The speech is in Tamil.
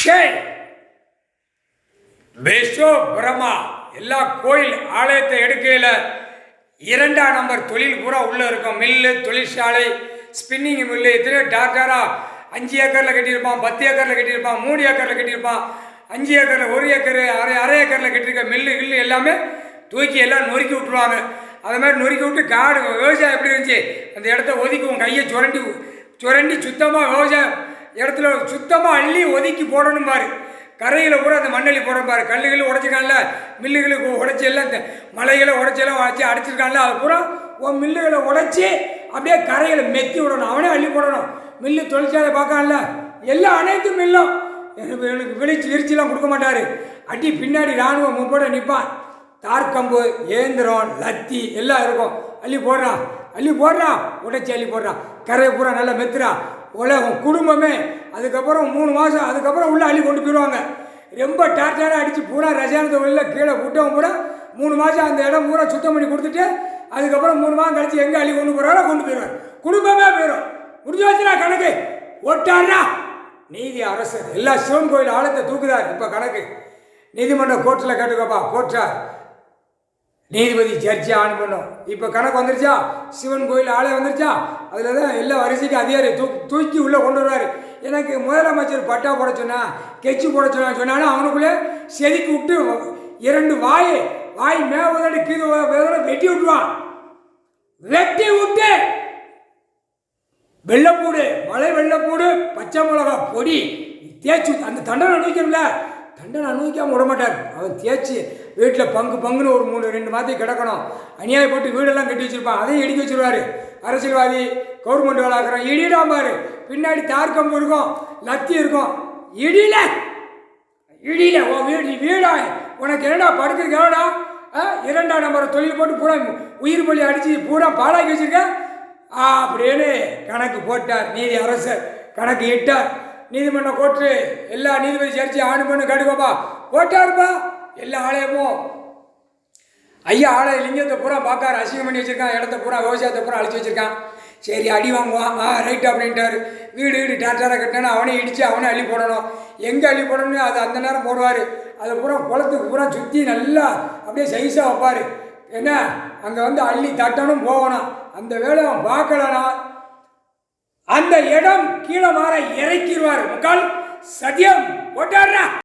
ஷேய் பெஸ்டோ பிரம்மா எல்லா கோயில் ஆலயத்தை எடுக்கையில் 2ஆம் நம்பர் தொழில் பூரா உள்ளே இருக்கும். மில்லு, தொழிற்சாலை, ஸ்பின்னிங் மில்லு, எத்தனையோ டாக்டரா 5 ஏக்கரில் கட்டியிருப்பான், 10 ஏக்கரில் கட்டியிருப்பான், 3 ஏக்கரில் கட்டியிருப்பான், 5 ஏக்கரில் 1 ஏக்கர், அரை ஏக்கரில் கட்டியிருக்க மில்லு கில்லு எல்லாமே தூக்கி எல்லாம் நொறுக்கி விட்டுருவாங்க. அது மாதிரி நொறுக்கி விட்டு காடு விவசாயம் எப்படி இருந்துச்சு அந்த இடத்த ஒதுக்குவோம். கையை சுரண்டி சுத்தமாக விவசாயம் இடத்துல சுத்தமாக அள்ளி ஒதுக்கி போடணும் பாரு. கரையில் பூரா அந்த மண்ணள்ளி போடணும் பாரு. கல்லுகள் உடைச்சிக்கான்ல, மில்லுகளுக்கு உடைச்சி எல்லாம் மலைகளை உடைச்செல்லாம் வச்சு அடைச்சிருக்கான்ல, அது பூரா உன் மில்லுகளை உடைச்சி அப்படியே கரையில் மெத்தி விடணும். அவனே அள்ளி போடணும். மில்லு தொழிற்சாலை பார்க்கான்ல, எல்லாம் அனைத்து மில்லும் எனக்கு விரிச்சிலாம் கொடுக்க மாட்டார். அடி பின்னாடி இராணுவம் முப்பட நிற்பான். தார்கம்பு, ஏந்திரம், லத்தி எல்லாம் இருக்கும். அள்ளி போடுறான் உடைச்சி அள்ளி போடுறான். கரையை பூரா நல்லா மெத்துறா. உலகம் குடும்பமே அதுக்கப்புறம் 3 மாதம் அதுக்கப்புறம் உள்ளே அள்ளி கொண்டு போயிடுவாங்க. ரொம்ப டார்ச்சராக அடித்து பூரா ரசாயனத்தை உள்ள கீழே விட்டவங்க பூரா 3 மாதம் அந்த இடம் பூரா சுத்தம் பண்ணி கொடுத்துட்டு அதுக்கப்புறம் 3 மாதம் கழிச்சு எங்கே அள்ளி கொண்டு போகிறாரோ கொண்டு போயிடுவார். குடும்பமே போயிடும். முடிஞ்சு வச்சுனா கணக்கு ஓட்டாரா. நீதி அரசர் எல்லா சிவன் கோயில் ஆழத்தை தூக்குதார். இப்போ கணக்கு நீதிமன்ற கோர்ட்டில் கேட்டுக்கப்பா. கோர்ட்டார் நீதிபதி ஜட்ஜி ஆன் பண்ணும். இப்போ கணக்கு வந்துருச்சா? சிவன் கோயில் ஆலயம் வந்துருச்சா? அதில் தான் எல்லா வரிசைக்கு அதிகாரி தூக்கி உள்ளே கொண்டு வருவார். எனக்கு முதலமைச்சர் பட்டா போட சொன்னா, கெச்சு போட சொன்னாலும் அவனுக்குள்ளே செதுக்கி விட்டு 2 வாய் மேவதோடு கீழே வெட்டி விட்டுருவான். வெட்டி விட்டு வெள்ளைப்பூடு, மலை வெள்ளைப்பூடு, பச்சை மிளகா பொடி தேய்ச்சி அந்த தண்டனை அனுபவிக்கணும்ல, தண்டனை அனுபவிக்காமல் விட மாட்டார். அவன் தேய்ச்சி வீட்டில் பங்குன்னு ஒரு 2 மாதத்துக்கு கிடக்கணும். அநியாயப்பட்டு வீடெல்லாம் கட்டி வச்சுருப்பான். அதையும் இடிக்க வச்சுருவார். அரசியல்வாதி கவர்மெண்ட் வேலை ஆக்குறான். இடிடாம்பாரு. பின்னாடி தார்க்கம்பு இருக்கும், லத்தி இருக்கும். இடியில ஓ வீடா உனக்கு என்னடா படுக்கிறதுக்கு எவ்வளோடா? 2ஆம் நம்பர் தொழில் போட்டு பூரா உயிர் பலி அடித்து பூரா பாலாக்கி வச்சுருக்க அப்படின்னு கணக்கு போட்டார். நீதி அரசர் கணக்கு இட்டார். நீதிமன்ற கோர்ட்டு எல்லா நீதிபதி ஜட்ஜி ஆணு பண்ணு கடுக்கப்பா போட்டாருப்பா. எல்லா ஆலயமும் ஐயா ஆலய லிங்கத்தை பூரா பார்க்காரு. அசிங்கம் பண்ணி வச்சுருக்கான். இடத்த பூரா விவசாயத்தை பூரா அழிச்சு வச்சுருக்கான். சரி அடி வாங்குவான். ரைட் அப்படின்ட்டார். வீடு டாக்டராக கட்டினா அவனே இடித்து அவனே அள்ளி போடணும். எங்கே அள்ளி போடணும்னு அது அந்த நேரம் போடுவார். அதை பூரா குளத்துக்கு பூரா சுற்றி நல்லா அப்படியே சைஸாக வைப்பார். என்ன அங்கே வந்து அள்ளி தட்டணும் போகணும். அந்த வேலை அவன் பார்க்கலனா அந்த இடம் கீழே மாற இறக்கிடுவார். முக்கால் சத்தியம் போட்டார்னா